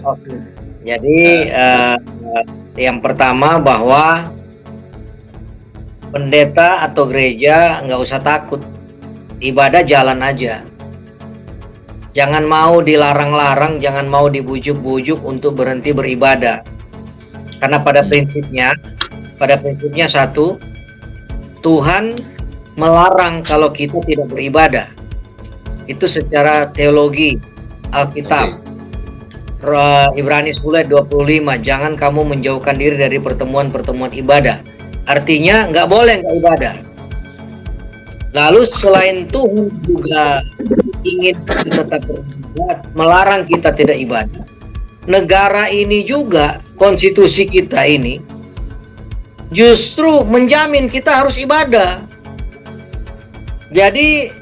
Oke. Jadi yang pertama bahwa pendeta atau gereja nggak usah takut, ibadah jalan aja. Jangan mau dilarang-larang, jangan mau dibujuk-bujuk untuk berhenti beribadah. Karena pada prinsipnya satu, Tuhan melarang kalau kita tidak beribadah. Itu secara teologi Alkitab. Ibrani 10 ayat 25, jangan kamu menjauhkan diri dari pertemuan-pertemuan ibadah. Artinya nggak boleh nggak ibadah. Lalu selain Tuhan juga ingin kita tetap beribadah, melarang kita tidak ibadah. Negara ini juga, konstitusi kita ini justru menjamin kita harus ibadah. Jadi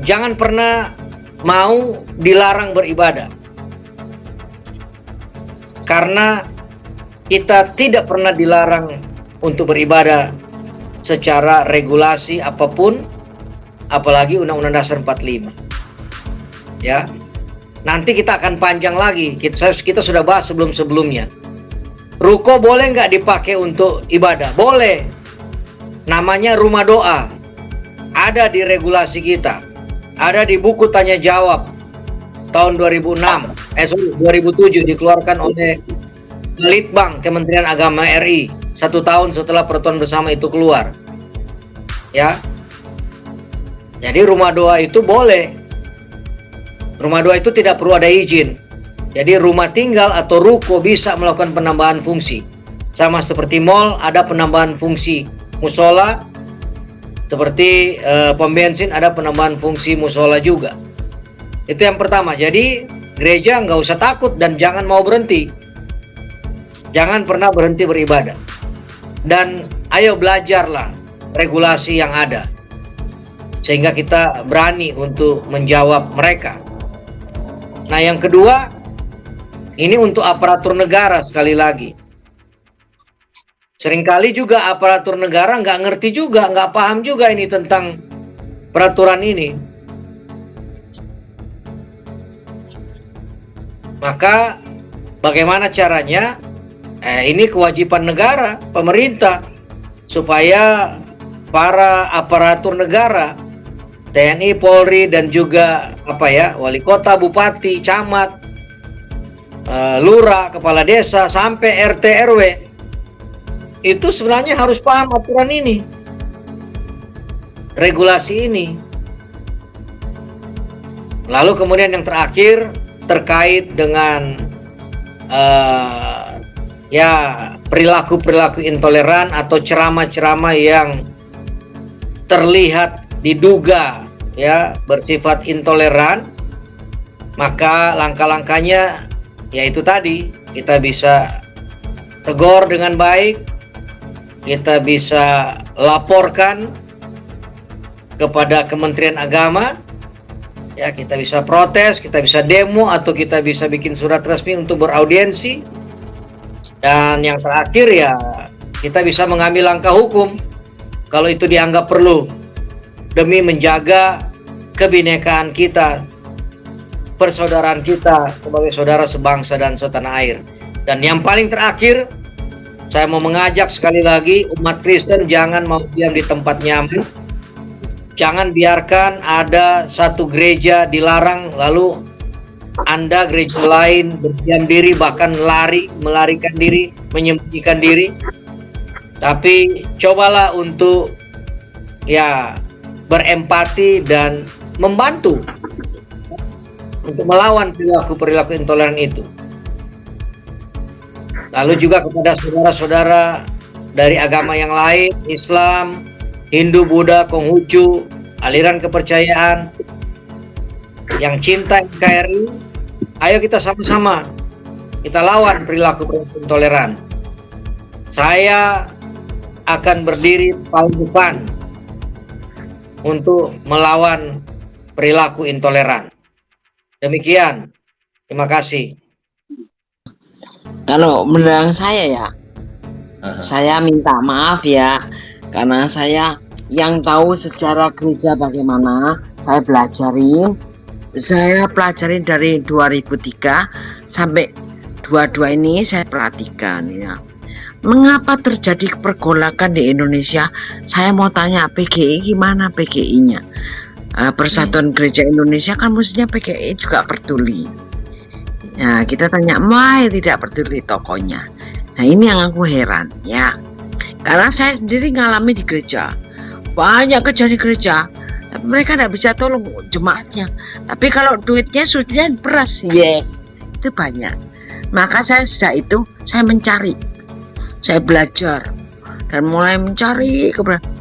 jangan pernah mau dilarang beribadah. Karena kita tidak pernah dilarang untuk beribadah secara regulasi apapun, apalagi Undang-Undang Dasar 45. Ya. Nanti kita akan panjang lagi. Kita sudah bahas sebelum-sebelumnya. Ruko boleh nggak dipakai untuk ibadah? Boleh. Namanya rumah doa. Ada di regulasi kita. Ada di buku tanya jawab tahun 2007 dikeluarkan oleh Litbang Kementerian Agama RI 1 tahun setelah pertemuan bersama itu keluar. Ya. Jadi rumah doa itu boleh. Rumah doa itu tidak perlu ada izin. Jadi rumah tinggal atau ruko bisa melakukan penambahan fungsi. Sama seperti mall ada penambahan fungsi musola. Seperti pom bensin ada penambahan fungsi musola juga. Itu yang pertama. Jadi gereja nggak usah takut dan jangan mau berhenti. Jangan pernah berhenti beribadah. Dan ayo belajarlah regulasi yang ada. Sehingga kita berani untuk menjawab mereka. Nah yang kedua, ini untuk aparatur negara sekali lagi. Seringkali juga aparatur negara nggak ngerti juga, nggak paham juga ini tentang peraturan ini. Maka bagaimana caranya? Ini kewajiban negara, pemerintah, supaya para aparatur negara, TNI, Polri, dan juga wali kota, bupati, camat, lurah, kepala desa, sampai RT RW, itu sebenarnya harus paham aturan ini, regulasi ini. Lalu kemudian yang terakhir terkait dengan perilaku-perilaku intoleran atau ceramah-ceramah yang terlihat diduga bersifat intoleran, maka langkah-langkahnya yaitu tadi, kita bisa tegur dengan baik, kita bisa laporkan kepada Kementerian Agama, kita bisa protes, kita bisa demo, atau kita bisa bikin surat resmi untuk beraudiensi. Dan yang terakhir kita bisa mengambil langkah hukum kalau itu dianggap perlu demi menjaga kebinekaan kita, persaudaraan kita sebagai saudara sebangsa dan setanah air. Dan yang paling terakhir, saya mau mengajak sekali lagi umat Kristen jangan mau diam di tempat nyaman. Jangan biarkan ada satu gereja dilarang lalu Anda gereja lain berdiam diri, bahkan melarikan diri, menyembunyikan diri. Tapi cobalah untuk berempati dan membantu untuk melawan perilaku-perilaku intoleran itu. Lalu juga kepada saudara-saudara dari agama yang lain, Islam, Hindu, Buddha, Konghucu, aliran kepercayaan yang cinta NKRI, ayo kita sama-sama kita lawan perilaku intoleran. Saya akan berdiri paling depan untuk melawan perilaku intoleran. Demikian. Terima kasih. Kalau menurut saya saya minta maaf karena saya yang tahu sejarah gereja bagaimana, saya belajarin. Saya pelajari dari 2003 sampai 22 ini saya perhatikan ya. Mengapa terjadi pergolakan di Indonesia? Saya mau tanya PGI gimana PGI-nya? Persatuan Gereja Indonesia kan mestinya PGI juga peduli. Nah, kita tanya, why tidak peduli tokonya? Nah, ini yang aku heran ya. Karena saya sendiri ngalami di gereja. Banyak kejadian gereja, tapi mereka tidak bisa tolong jemaatnya. Tapi kalau duitnya sudah beras, yes, itu banyak. Maka saya sejak itu saya mencari. Saya belajar dan mulai mencari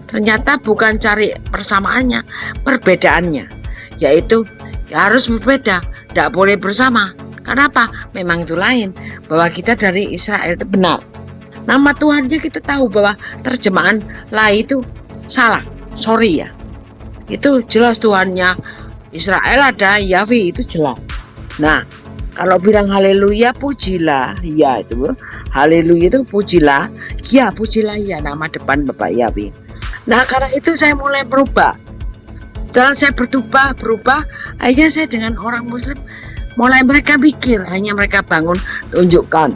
ternyata bukan cari persamaannya, perbedaannya, yaitu harus berbeda, tidak boleh bersama. Kenapa? Memang itu lain, bahwa kita dari Israel itu benar. Nama Tuhannya kita tahu bahwa terjemahan lain itu salah, sorry ya. Itu jelas Tuhannya Israel ada Yahweh itu jelas. Nah, kalau bilang haleluya pujilah, ya itu haleluya itu pujilah, ya pujilah ya nama depan Bapak Yahweh. Nah karena itu saya mulai berubah. Setelah saya berubah, akhirnya saya dengan orang Muslim mulai mereka pikir, hanya mereka bangun tunjukkan.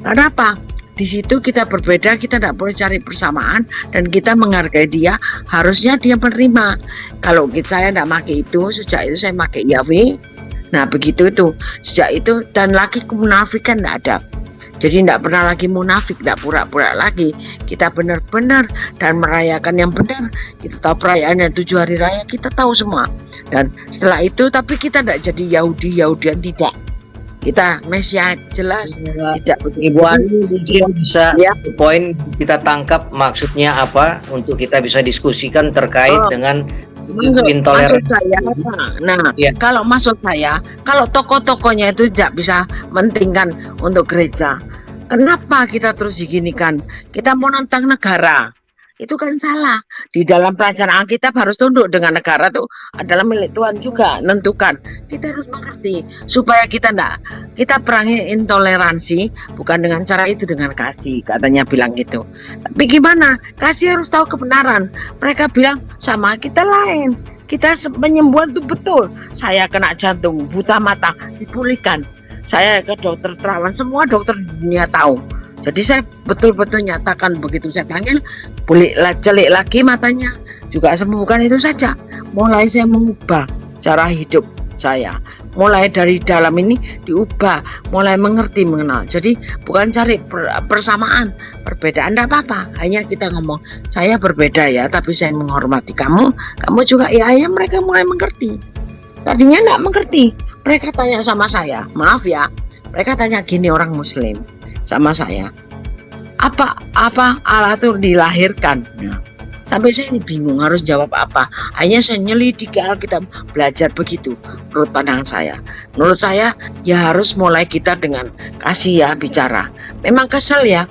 Kenapa? Di situ kita berbeda, kita tidak boleh cari persamaan dan kita menghargai dia. Harusnya dia menerima. Kalau saya tidak pakai itu, sejak itu saya pakai Yahweh. Nah begitu itu, sejak itu dan lagi kemunafikan tidak ada. Jadi tidak pernah lagi munafik, tidak pura-pura lagi. Kita benar-benar dan merayakan yang benar. Kita tahu perayaannya 7 hari raya, kita tahu semua. Dan setelah itu, tapi kita tidak jadi Yahudian tidak. Kita Mesias jelas tidak. Ibu Ani mungkin bisa ya. Poin kita tangkap maksudnya apa untuk kita bisa diskusikan terkait dengan maksud saya, nah ya. Kalau maksud saya, kalau tokoh-tokohnya itu tidak bisa mentingkan untuk gereja, kenapa kita terus diginikan? Kita mau nentang negara, itu kan salah. Di dalam pelajaran Alkitab harus tunduk dengan negara itu adalah milik Tuhan juga, nentukan. Kita harus mengerti supaya kita perangi intoleransi bukan dengan cara itu, dengan kasih, katanya bilang gitu. Tapi gimana? Kasih harus tahu kebenaran. Mereka bilang sama kita lain. Kita penyembuhan itu betul. Saya kena jantung, buta mata, dipulihkan. Saya ke dokter terawan, semua dokter dunia tahu. Jadi saya betul-betul nyatakan begitu saya panggil, celik lagi matanya, juga sembuhkan itu saja. Mulai saya mengubah cara hidup saya. Mulai dari dalam ini diubah, mulai mengerti, mengenal. Jadi bukan cari persamaan, perbedaan tidak apa-apa. Hanya kita ngomong, saya berbeda ya, tapi saya menghormati kamu. Kamu juga ya, mereka mulai mengerti. Tadinya tidak mengerti. Mereka tanya sama saya, maaf ya, mereka tanya gini orang Muslim sama saya, apa Allah itu dilahirkan? Nah, sampai saya ini bingung harus jawab apa. Hanya saya nyelidiki Alkitab, belajar begitu. Menurut pandangan saya, menurut saya ya harus mulai kita dengan kasih ya bicara. Memang kesel ya,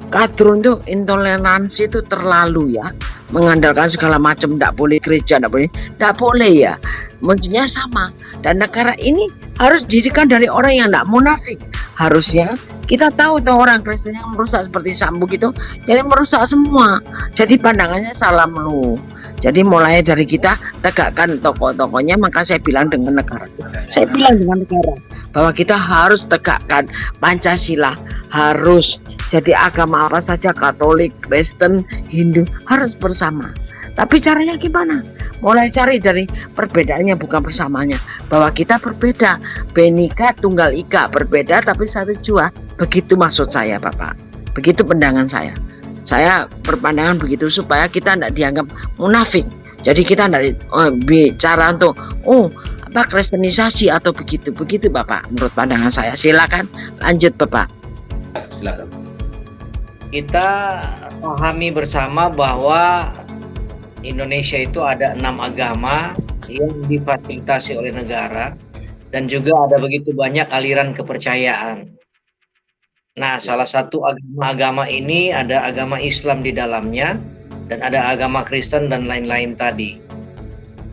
kadrun tuh intoleransi itu terlalu ya, mengandalkan segala macam, tidak boleh gereja, tidak boleh ya. Maksudnya sama. Dan negara ini harus didirikan dari orang yang tidak munafik. Harusnya kita tahu tuh orang Kristen yang merusak seperti Sambu gitu, jadi merusak semua. Jadi pandangannya salah melulu. Jadi mulai dari kita tegakkan tokoh-tokohnya, maka saya bilang dengan negara. Saya bilang dengan negara bahwa kita harus tegakkan Pancasila, harus jadi agama apa saja, Katolik, Kristen, Hindu, harus bersama. Tapi caranya gimana? Mulai cari dari perbedaannya bukan persamaannya, bahwa kita berbeda, Bhinneka Tunggal Ika, berbeda tapi satu jua. Begitu maksud saya Bapak, begitu pandangan saya. Saya berpandangan begitu supaya kita tidak dianggap munafik. Jadi kita tidak bicara untuk kristenisasi atau begitu Bapak. Menurut pandangan saya, silakan lanjut Bapak. Silakan. Kita pahami bersama bahwa Indonesia itu ada 6 agama yang difasilitasi oleh negara dan juga ada begitu banyak aliran kepercayaan. Nah, salah satu agama ini ada agama Islam di dalamnya dan ada agama Kristen dan lain-lain tadi.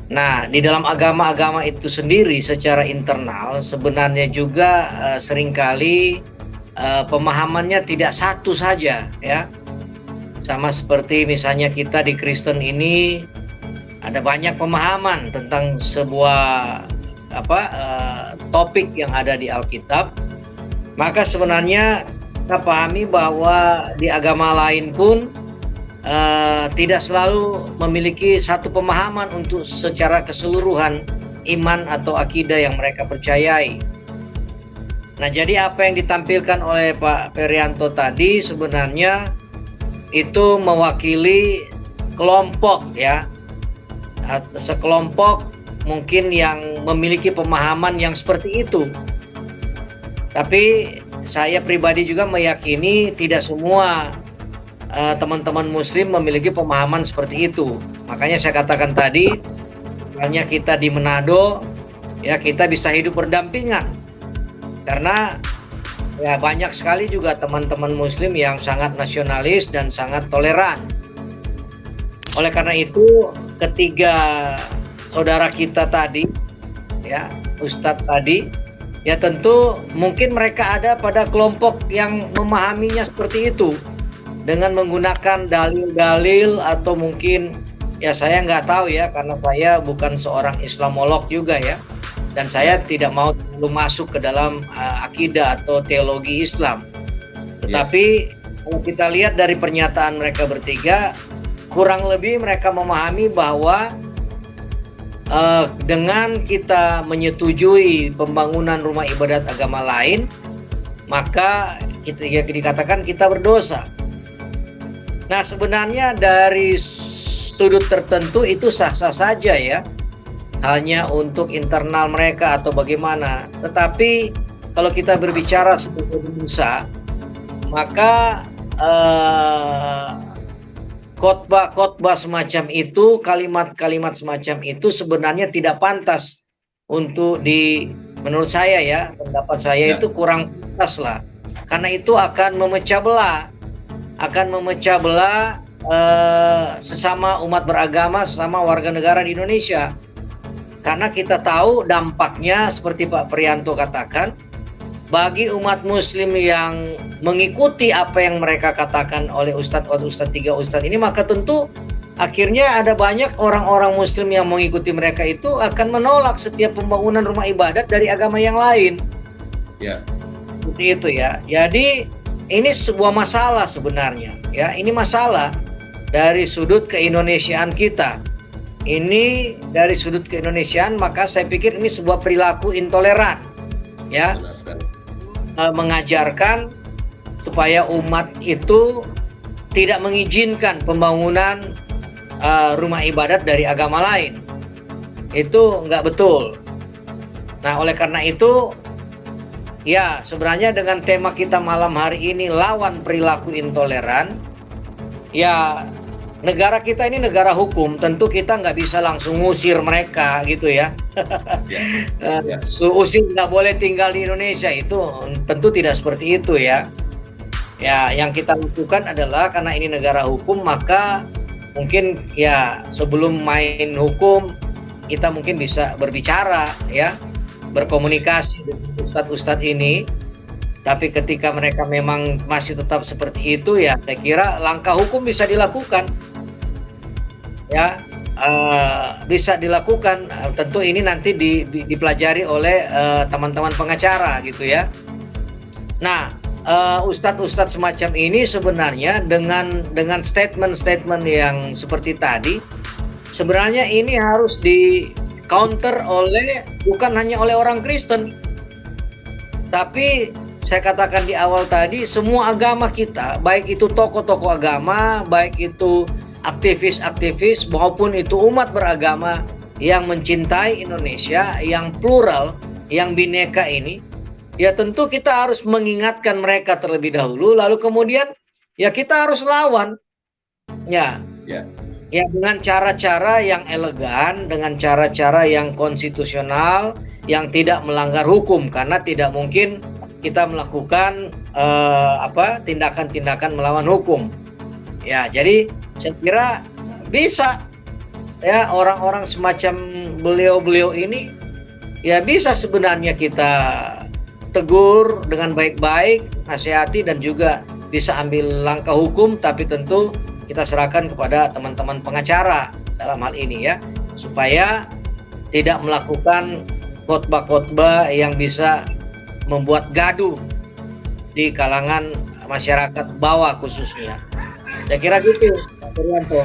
Nah, di dalam agama-agama itu sendiri secara internal sebenarnya juga seringkali pemahamannya tidak satu saja ya. Sama seperti misalnya kita di Kristen ini ada banyak pemahaman tentang sebuah topik yang ada di Alkitab, maka sebenarnya kita pahami bahwa di agama lain pun tidak selalu memiliki satu pemahaman untuk secara keseluruhan iman atau akidah yang mereka percayai. Nah, jadi apa yang ditampilkan oleh Pak Perianto tadi sebenarnya itu mewakili kelompok ya, sekelompok mungkin yang memiliki pemahaman yang seperti itu. Tapi saya pribadi juga meyakini tidak semua teman-teman muslim memiliki pemahaman seperti itu. Makanya saya katakan tadi, hanya kita di Manado ya kita bisa hidup berdampingan. Karena ya banyak sekali juga teman-teman muslim yang sangat nasionalis dan sangat toleran. Oleh karena itu, ketiga saudara kita tadi ya, Ustadz tadi, ya tentu mungkin mereka ada pada kelompok yang memahaminya seperti itu dengan menggunakan dalil-dalil atau mungkin ya saya nggak tahu ya, karena saya bukan seorang Islamolog juga ya, dan saya tidak mau terlalu masuk ke dalam akidah atau teologi Islam. Tetapi kalau kita lihat dari pernyataan mereka bertiga, kurang lebih mereka memahami bahwa dengan kita menyetujui pembangunan rumah ibadat agama lain, maka kita dikatakan kita berdosa. Nah, sebenarnya dari sudut tertentu itu sah-sah saja ya, hanya untuk internal mereka atau bagaimana. Tetapi kalau kita berbicara sebagai bangsa, maka khotbah semacam itu, kalimat-kalimat semacam itu sebenarnya tidak pantas untuk menurut saya ya, pendapat saya itu kurang pantas lah. Karena itu akan memecah belah sesama umat beragama, sesama warga negara di Indonesia. Karena kita tahu dampaknya seperti Pak Prianto katakan, bagi umat muslim yang mengikuti apa yang mereka katakan oleh tiga ustadz ini, maka tentu akhirnya ada banyak orang-orang muslim yang mengikuti mereka itu akan menolak setiap pembangunan rumah ibadat dari agama yang lain. Ya. Seperti itu ya. Jadi ini sebuah masalah sebenarnya ya. Ini masalah dari sudut keindonesiaan kita. Ini dari sudut keindonesiaan, maka saya pikir ini sebuah perilaku intoleran ya. Mengajarkan supaya umat itu tidak mengizinkan pembangunan rumah ibadat dari agama lain. Itu nggak betul. Nah, oleh karena itu ya sebenarnya dengan tema kita malam hari ini, lawan perilaku intoleran, ya negara kita ini negara hukum, tentu kita nggak bisa langsung ngusir mereka gitu ya. Usir nggak boleh tinggal di Indonesia, itu tentu tidak seperti itu ya. Ya, yang kita lakukan adalah karena ini negara hukum, maka mungkin ya sebelum main hukum kita mungkin bisa berbicara ya, berkomunikasi dengan ustadz-ustadz ini. Tapi ketika mereka memang masih tetap seperti itu ya, saya kira langkah hukum bisa dilakukan. Ya, bisa dilakukan. Tentu ini nanti dipelajari oleh teman-teman pengacara gitu ya. Nah, ustadz-ustadz semacam ini sebenarnya dengan statement-statement yang seperti tadi, sebenarnya ini harus di counter bukan hanya oleh orang Kristen, tapi saya katakan di awal tadi, semua agama kita, baik itu tokoh-tokoh agama, baik itu aktivis-aktivis maupun itu umat beragama yang mencintai Indonesia, yang plural, yang bineka ini, ya tentu kita harus mengingatkan mereka terlebih dahulu, lalu kemudian ya kita harus lawan ya dengan cara-cara yang elegan, dengan cara-cara yang konstitusional, yang tidak melanggar hukum, karena tidak mungkin kita melakukan tindakan-tindakan melawan hukum. Ya, jadi saya kira bisa ya orang-orang semacam beliau-beliau ini ya bisa sebenarnya kita tegur dengan baik-baik, nasihati, dan juga bisa ambil langkah hukum, tapi tentu kita serahkan kepada teman-teman pengacara dalam hal ini ya, supaya tidak melakukan khotbah-khotbah yang bisa membuat gaduh di kalangan masyarakat bawah khususnya. Saya kira gitu, Pak Purwanto.